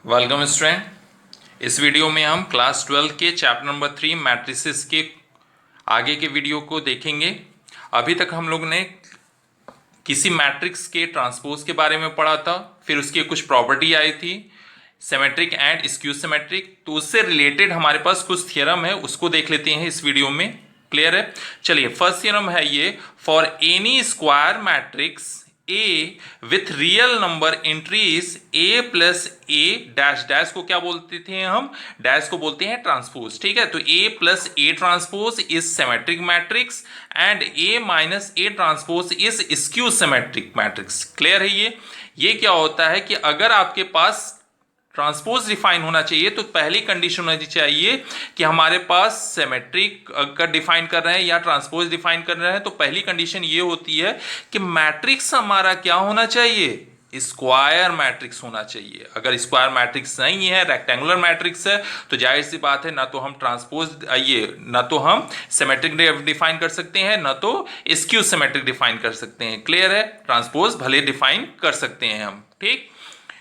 Welcome student. इस video में हम क्लास 12 के चैप्टर नंबर 3 मैट्रिसेस के आगे के वीडियो को देखेंगे। अभी तक हम लोग ने किसी मैट्रिक्स के ट्रांसपोज के बारे में पढ़ा था, फिर उसकी कुछ प्रॉपर्टी आई थी, सिमेट्रिक एंड स्क्यू सिमेट्रिक। तो उससे रिलेटेड हमारे पास कुछ थ्योरम है, उसको देख लेते हैं इस वीडियो में। क्लियर है? चलिए, फर्स्ट थ्योरम है ये, for any square matrix A with real number entries A plus A dash dash को क्या बोलते थे हम? डैश को बोलते हैं ट्रांसपोज। ठीक है, तो A plus A transpose is symmetric matrix and A minus A transpose is skew symmetric matrix. Clear है? ये क्या होता है कि अगर आपके पास ट्रांसपोज डिफाइन होना चाहिए तो पहली कंडीशन होनी चाहिए कि हमारे पास सिमेट्रिक का डिफाइन कर रहे हैं या ट्रांसपोज डिफाइन कर रहे हैं, तो पहली कंडीशन ये होती है कि मैट्रिक्स हमारा क्या होना चाहिए? स्क्वायर मैट्रिक्स होना चाहिए। अगर स्क्वायर मैट्रिक्स नहीं है, रेक्टेंगुलर मैट्रिक्स है, तो जाहिर सी बात है ना तो हम ट्रांसपोज ना तो हम सिमेट्रिक डिफाइन कर सकते हैं, ना तो स्क्यू सिमेट्रिक डिफाइन कर सकते हैं। क्लियर है? ट्रांसपोज भले डिफाइन कर सकते हैं हम। ठीक,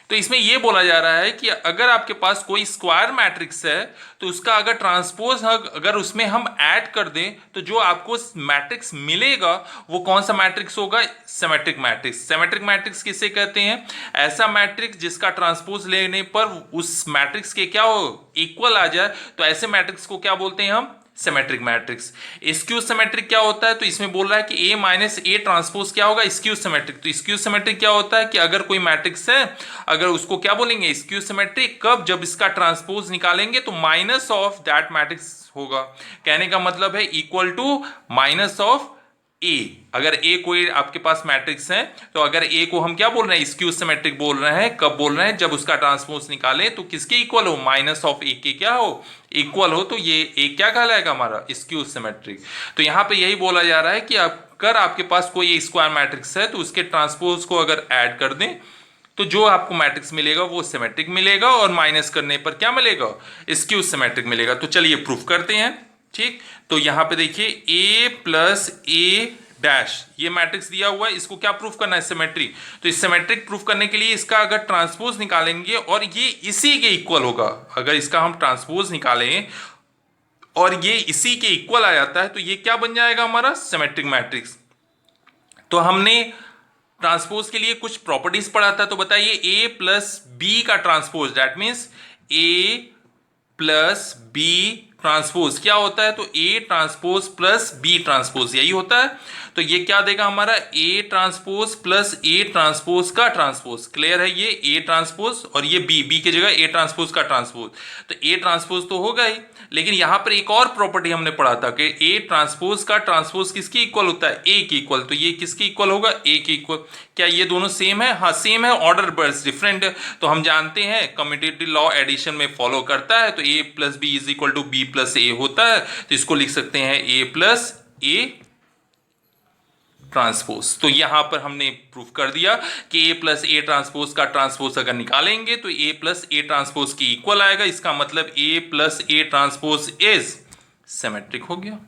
तो इसमें यह बोला जा रहा है कि अगर आपके पास कोई स्क्वायर मैट्रिक्स है तो उसका अगर ट्रांसपोज अगर उसमें हम ऐड कर दें तो जो आपको मैट्रिक्स मिलेगा वो कौन सा मैट्रिक्स होगा? Symmetric matrix. सिमेट्रिक मैट्रिक्स किसे कहते हैं? ऐसा मैट्रिक्स जिसका ट्रांसपोज लेने पर उस मैट्रिक्स के क्या हो? इक्वल आ जाए, तो ऐसे मैट्रिक्स को क्या बोलते हैं हम? Symmetric matrix. स्क्यू सिमेट्रिक क्या होता है? तो इसमें बोल रहा है कि ए माइनस ए ट्रांसपोज क्या होगा? Skew symmetric. तो स्क्यू सिमेट्रिक क्या होता है कि अगर कोई मैट्रिक्स है, अगर उसको क्या बोलेंगे? Skew symmetric. कब? जब इसका ट्रांसपोज निकालेंगे तो माइनस ऑफ दैट मैट्रिक्स होगा। कहने का मतलब है इक्वल टू माइनस ऑफ ए। अगर ए कोई आपके पास मैट्रिक्स है तो अगर ए को हम क्या बोल रहे हैं? स्क्यू सिमेट्रिक बोल रहे हैं। कब बोल रहे हैं? जब उसका ट्रांसपोज निकाले तो किसके इक्वल हो? माइनस ऑफ ए के क्या हो? इक्वल हो। तो ये ए क्या कहलाएगा? हमारा स्क्यू सिमेट्रिक। तो यहां पे यही बोला जा रहा है कि अगर आपके पास कोई स्क्वायर मैट्रिक्स है तो उसके ट्रांसपोज को अगर ऐड कर दें तो जो आपको मैट्रिक्स मिलेगा वो सिमेट्रिक मिलेगा, और माइनस करने पर क्या मिलेगा? स्क्यू सिमेट्रिक मिलेगा। तो चलिए प्रूफ करते हैं। ठीक, तो यहां पे देखिए ए प्लस ए डैश, ये मैट्रिक्स दिया हुआ है, इसको क्या प्रूफ करना है? सिमेट्रिक। तो इस सिमेट्रिक प्रूफ करने के लिए इसका अगर ट्रांसपोज निकालेंगे और ये इसी के इक्वल होगा, अगर इसका हम ट्रांसपोज निकालें और ये इसी के इक्वल आ जाता है तो ये क्या बन जाएगा? हमारा सिमेट्रिक मैट्रिक्स। तो हमने ट्रांसपोज के लिए कुछ प्रॉपर्टीज पढ़ा था, तो बताइए ए प्लस बी का transpose, that means A plus B transpose क्या होता है? तो A transpose plus B transpose, यही होता है। तो ये क्या देगा हमारा? A transpose plus A transpose का ट्रांसपोज। क्लियर है? ये ए ट्रांसपोज और ये बी की जगह ए ट्रांसपोज का ट्रांसपोज। तो ए ट्रांसपोज तो होगा ही, लेकिन यहां पर एक और प्रॉपर्टी हमने पढ़ा था कि ए ट्रांसपोज का ट्रांसपोज किसकी इक्वल होता है? ए की इक्वल। तो ये किसकी इक्वल होगा? ए की इक्वल। क्या ये दोनों सेम है? हाँ सेम है, ऑर्डर बस डिफरेंट है। तो हम जानते हैं कम्यूटेटिव लॉ एडिशन में फॉलो करता है, तो A plus B is equal to B plus A होता है। तो इसको लिख सकते हैं ए प्लस ए ट्रांसपोज। तो यहां पर हमने प्रूफ कर दिया कि ए प्लस ए ट्रांसपोज का ट्रांसपोज अगर निकालेंगे तो ए प्लस ए ट्रांसपोज की इक्वल आएगा। इसका मतलब A plus A transpose is symmetric हो गया।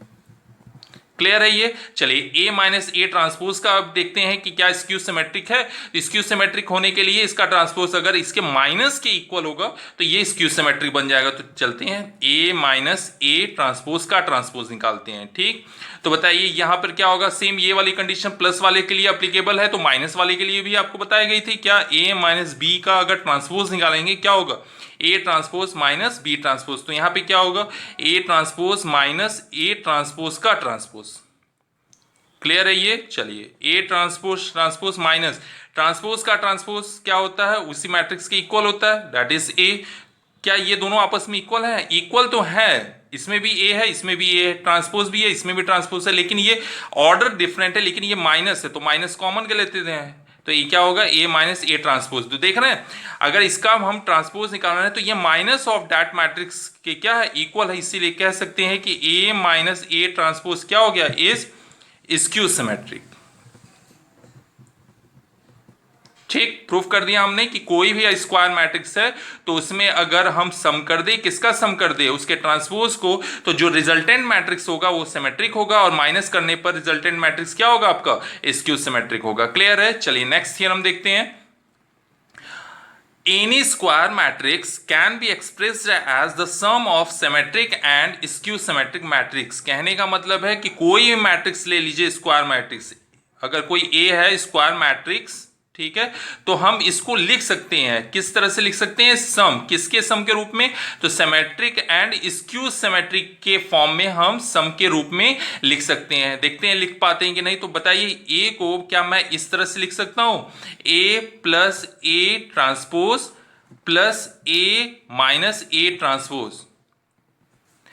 क्लियर है ये? चलिए ए माइनस ए ट्रांसपोज का अब देखते हैं कि क्या स्क्यू सिमेट्रिक है। तो स्क्यू सिमेट्रिक होने के लिए इसका ट्रांसपोज अगर इसके माइनस के इक्वल होगा तो ये स्क्यू सिमेट्रिक बन जाएगा। तो चलते हैं ए माइनस ए ट्रांसपोज का ट्रांसपोज निकालते हैं। ठीक, तो बताइए यहां पर क्या होगा? सेम ये वाली कंडीशन प्लस वाले के लिए अप्लीकेबल है, तो माइनस वाले के लिए भी आपको बताई गई थी। क्या ए माइनस बी का अगर ट्रांसपोज निकालेंगे क्या होगा? A transpose minus B transpose. तो यहां पे क्या होगा? A transpose minus A transpose का ट्रांसपोज। क्लियर है ये? चलिए A transpose transpose minus transpose का ट्रांसपोज क्या होता है? उसी मैट्रिक्स के इक्वल होता है, दैट इज ए। क्या ये दोनों आपस में इक्वल है? इक्वल तो है, इसमें भी ए है, इसमें भी ए है, ट्रांसपोज भी है, इसमें भी ट्रांसपोज है, लेकिन ये ऑर्डर डिफरेंट है, लेकिन ये माइनस है तो माइनस कॉमन कर लेते हैं। तो ये क्या होगा? ए माइनस ए ट्रांसपोज। तो देख रहे हैं, अगर इसका हम ट्रांसपोज निकालना है तो ये माइनस ऑफ दैट मैट्रिक्स के क्या है? इक्वल है। इसीलिए कह सकते हैं कि ए माइनस ए ट्रांसपोज क्या हो गया? Is skew symmetric. ठीक, प्रूफ कर दिया हमने कि कोई भी स्क्वायर मैट्रिक्स है तो उसमें अगर हम सम कर दे, किसका सम कर दे? उसके ट्रांसपोज को, तो जो रिजल्टेंट मैट्रिक्स होगा वो सिमेट्रिक होगा, और माइनस करने पर रिजल्टेंट मैट्रिक्स क्या होगा आपका? स्क्यू सिमेट्रिक होगा। क्लियर है? चलिए नेक्स्ट थ्योरम देखते हैं। Any square matrix can be expressed as the sum of symmetric and skew symmetric matrix. कहने का मतलब है कि कोई भी मैट्रिक्स ले लीजिए, स्क्वायर मैट्रिक्स, अगर कोई ए है स्क्वायर मैट्रिक्स, ठीक है, तो हम इसको लिख सकते हैं, किस तरह से लिख सकते हैं, सम, किसके सम के रूप में, तो सिमेट्रिक एंड स्क्यू सिमेट्रिक के फॉर्म में हम सम के रूप में लिख सकते हैं। देखते हैं लिख पाते हैं कि नहीं। तो बताइए, ए को क्या मैं इस तरह से लिख सकता हूं, A plus A transpose plus A minus A transpose.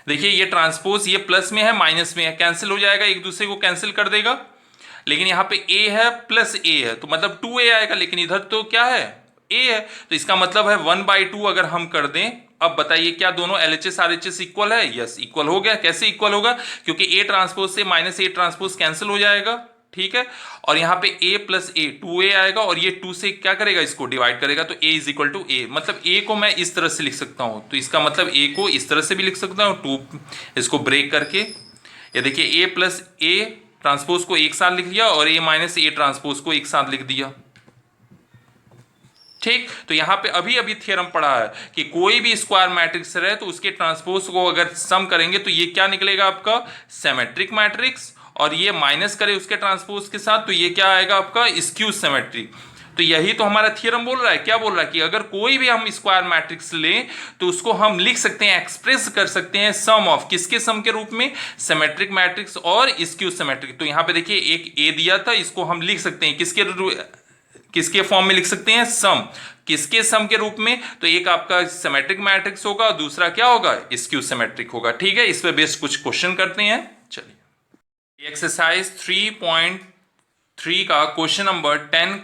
देखिए ये ट्रांसपोज, ये प्लस में है माइनस में है, कैंसिल हो जाएगा, एक दूसरे को कैंसिल कर देगा। लेकिन यहां पे a है प्लस a है तो मतलब 2a आएगा, लेकिन इधर तो क्या है, a है, तो इसका मतलब है 1/2 अगर हम कर दें। अब बताइए क्या दोनों LHS RHS इक्वल है, यस इक्वल हो गया। कैसे इक्वल होगा, क्योंकि a ट्रांसपोज से माइनस a ट्रांसपोज कैंसिल हो जाएगा, ठीक है, और यहाँ पे a प्लस a 2a आएगा, और ये 2 से क्या करेगा, इसको डिवाइड करेगा, तो a is equal to a। मतलब a को मैं इस तरह से लिख सकता हूं, तो इसका मतलब a को इस तरह से भी लिख सकता हूं, 2 इसको ब्रेक करके। ये देखिए a प्लस a ट्रांसपोज को एक साथ लिख लिया और a माइनस a ट्रांसपोज को एक साथ लिख दिया, ठीक। तो यहां पे अभी अभी थ्योरम पढ़ा है कि कोई भी स्क्वायर मैट्रिक्स रहे तो उसके ट्रांसपोज को अगर सम करेंगे तो ये क्या निकलेगा आपका, सिमेट्रिक मैट्रिक्स, और ये माइनस करे उसके ट्रांसपोज के साथ तो ये क्या आएगा आपका, स्क्यू सिमेट्रिक। तो यही तो हमारा थ्योरम बोल रहा है, क्या बोल रहा है कि अगर कोई भी हम स्क्वायर मैट्रिक्स लें तो उसको हम लिख सकते हैं, एक्सप्रेस कर सकते हैं सम ऑफ, किसके सम के रूप में, सिमेट्रिक मैट्रिक्स और स्क्यू सिमेट्रिक। तो यहां पे देखिए एक ए दिया था, इसको हम लिख सकते हैं किसके फॉर्म में लिख सकते हैं, सम, किसके सम के रूप में, तो एक आपका सिमेट्रिक मैट्रिक्स होगा और दूसरा क्या होगा, स्क्यू सिमेट्रिक होगा, ठीक है। इस पे बेस्ड कुछ क्वेश्चन करते हैं, चलिए। एक्सरसाइज 3.3 का क्वेश्चन नंबर 10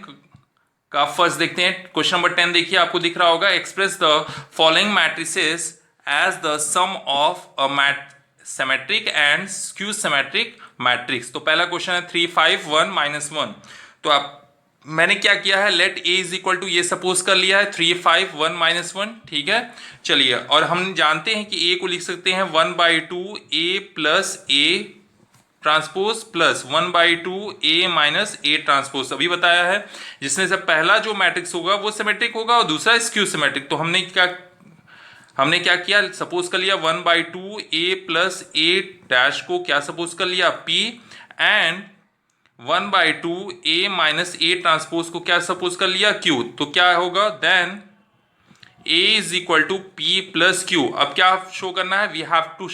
का फर्स्ट देखते हैं। क्वेश्चन नंबर 10 देखिए, आपको दिख रहा होगा, express the following matrices as the sum of a symmetric and skew symmetric matrix. तो पहला क्वेश्चन है 3 5 1 -1। तो आप मैंने क्या किया है, let a is equal to, ये सपोज कर लिया है 3 5 1 -1, ठीक है। चलिए, और हम जानते हैं कि a को लिख सकते हैं 1/2 a plus a transpose plus 1/2 a minus a transpose, अभी बताया है, जिसमें से पहला जो मैट्रिक्स होगा वो सिमेट्रिक होगा और दूसरा स्क्यू सिमेट्रिक। तो हमने क्या किया, सपोज कर लिया 1/2 a प्लस a डैश को क्या सपोज कर लिया, p, and 1/2 a minus a transpose को क्या सपोज कर लिया, q। तो क्या होगा, then a is equal to p plus q। अब क्या शो करना है, we have to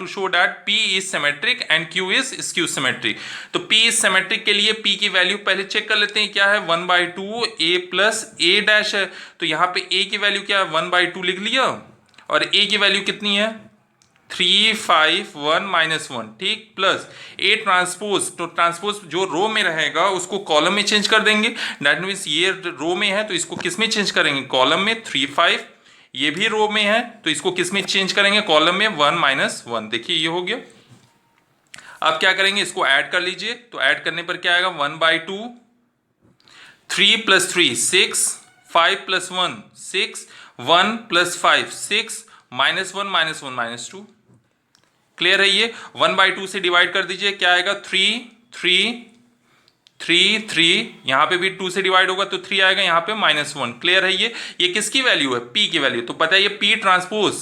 show that p is symmetric and q is skew symmetric. तो p इज सिमेट्रिक के लिए p की वैल्यू पहले चेक कर लेते हैं, क्या है, 1/2 a प्लस a डैश है, तो यहाँ पे a की वैल्यू क्या है, 1/2 लिख लिया, और a की वैल्यू कितनी है, 3 5 1 -1, ठीक, प्लस a ट्रांसपोज। तो ट्रांसपोज जो रो में रहेगा उसको कॉलम में चेंज कर देंगे, दैट मीन्स ये रो में है तो इसको किस में चेंज करेंगे, कॉलम में। 3 5 ये भी रो में है तो इसको किस में चेंज करेंगे, कॉलम में, 1 -1। देखिए ये हो गया। अब क्या करेंगे, इसको ऐड कर लीजिए, तो ऐड करने पर क्या आएगा, 1/2 3 + 3 6 5 + 1 6 1 + 5 6 -1 -2। क्लियर है, ये 1/2 से डिवाइड कर दीजिए, क्या आएगा, 3 3 3 3, यहां पे भी 2 से डिवाइड होगा तो 3 आएगा, यहां पे -1। क्लियर है, ये किसकी वैल्यू है, p की वैल्यू। तो पता है ये p ट्रांसपोज,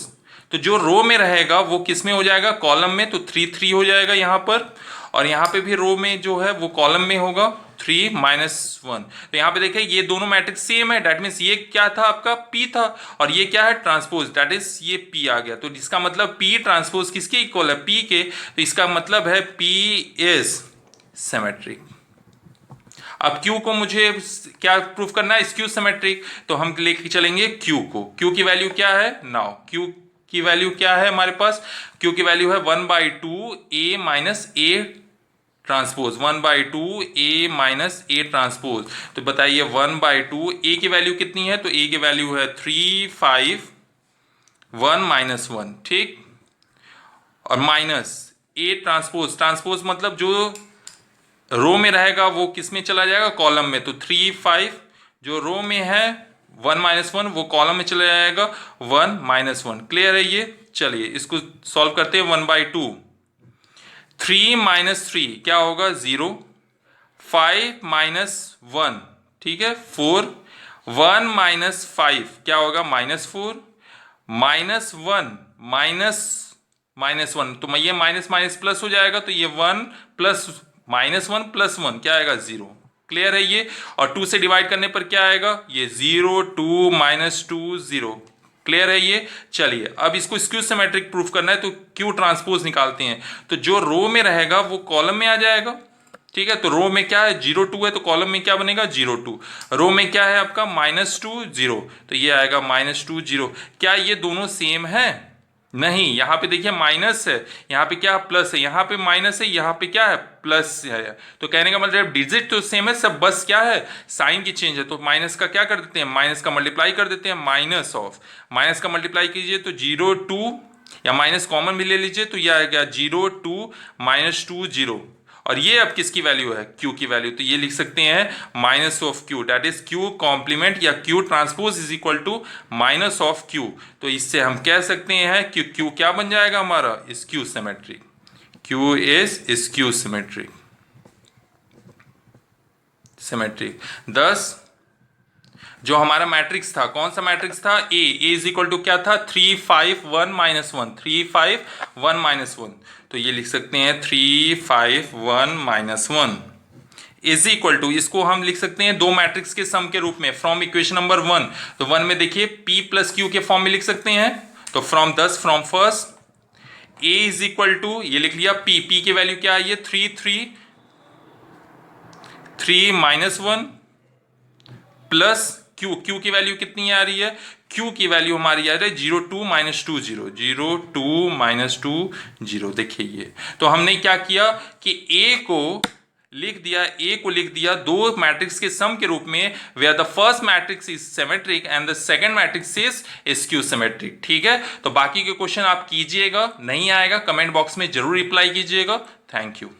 तो जो रो में रहेगा वो किस में हो जाएगा, कॉलम में, तो 3 3 हो जाएगा यहां पर, और यहां पे भी रो में जो है वो कॉलम में होगा 3 -1। तो यहां पे देखिए ये दोनों मैट्रिक्स सेम है, दैट मीन्स ये क्या था आपका, p था, और ये क्या है, ट्रांसपोज, दैट इज ये p आ गया। तो इसका मतलब p ट्रांसपोज किसके इक्वल है, p के, तो इसका मतलब है p इज सिमेट्रिक। अब q को मुझे क्या प्रूफ करना है, स्क्यू सिमेट्रिक, तो हम लेके चलेंगे q को। q की वैल्यू क्या है, नाउ q की वैल्यू क्या है हमारे पास, q की वैल्यू है 1/2 a minus a transpose, 1/2 a minus a transpose. तो बताइए 1/2 a की वैल्यू कितनी है, तो a की वैल्यू है 3 5 1 -1, ठीक, और माइनस a ट्रांसपोज मतलब जो रो में रहेगा वो किस में चला जाएगा, कॉलम में। तो 3 5 जो रो में है 1 -1 वो कॉलम में चला जाएगा 1 -1। क्लियर है ये। चलिए इसको सॉल्व करते हैं। 1/2 3 - 3 क्या होगा, 0, 5 - 1, ठीक है, 4, 1 माइनस 5 क्या होगा, -4, -1 -1, तो ये माइनस माइनस प्लस हो जाएगा, तो ये 1 प्लस -1 प्लस 1 क्या आएगा, 0। क्लियर है ये। और 2 से डिवाइड करने पर क्या आएगा, ये 0, 2 -2 0। क्लियर है ये। चलिए अब इसको स्क्यू सिमेट्रिक प्रूफ करना है, तो क्यू ट्रांसपोज निकालते हैं। तो जो रो में रहेगा वो कॉलम में आ जाएगा। ठीक है, तो रो में क्या है, 0 2 है, तो कॉलम में क्या बनेगा, 0 2। रो में क्या है आपका, -2 0, तो ये आएगा -2 0। क्या ये दोनों सेम है, नहीं, यहाँ पे देखिए माइनस है, यहाँ पे क्या प्लस है, यहाँ पे माइनस है, यहाँ पे क्या है, प्लस है। तो कहने का मतलब डिजिट तो सेम है, सब बस क्या है, साइन की चेंज है। तो माइनस का क्या कर देते हैं, माइनस का मल्टीप्लाई कर देते हैं, माइनस का मल्टीप्लाई कीजिए तो 0 2, या माइनस कॉमन भी ले लीजिए तो यह आ गया 0 2 -2 0। और ये अब किसकी वैल्यू है, क्यू की वैल्यू। तो ये लिख सकते हैं minus of Q, that is Q complement या Q transpose is equal to minus of Q. तो इससे हम कह सकते हैं कि क्यू क्या बन जाएगा हमारा, skew symmetric. Q is skew symmetric. दस जो हमारा मैट्रिक्स था, कौन सा मैट्रिक्स था, ए इज इक्वल टू क्या था, 3 5 1 -1, 3 5 1 -1। तो ये लिख सकते हैं 3 5 1 -1 इज इक्वल टू, इसको हम लिख सकते हैं दो मैट्रिक्स के सम के रूप में फ्रॉम इक्वेशन नंबर 1। तो 1 में देखिए P प्लस क्यू के फॉर्म में लिख सकते हैं। तो from first A is equal to, ये लिख लिया P की वैल्यू क्या आई है, 3 3 -1 प्लस क्यू की वैल्यू कितनी आ रही है, क्यू की वैल्यू हमारी आ रही है 0 2 -2 0, 0 2 -2 0। देखिए ये, तो हमने क्या किया कि ए को लिख दिया दो मैट्रिक्स के सम के रूप में, where the first matrix is symmetric and the second matrix is skew symmetric. ठीक है, तो बाकी के क्वेश्चन आप कीजिएगा, नहीं आएगा कमेंट बॉक्स में जरूर रिप्लाई कीजिएगा। Thank you.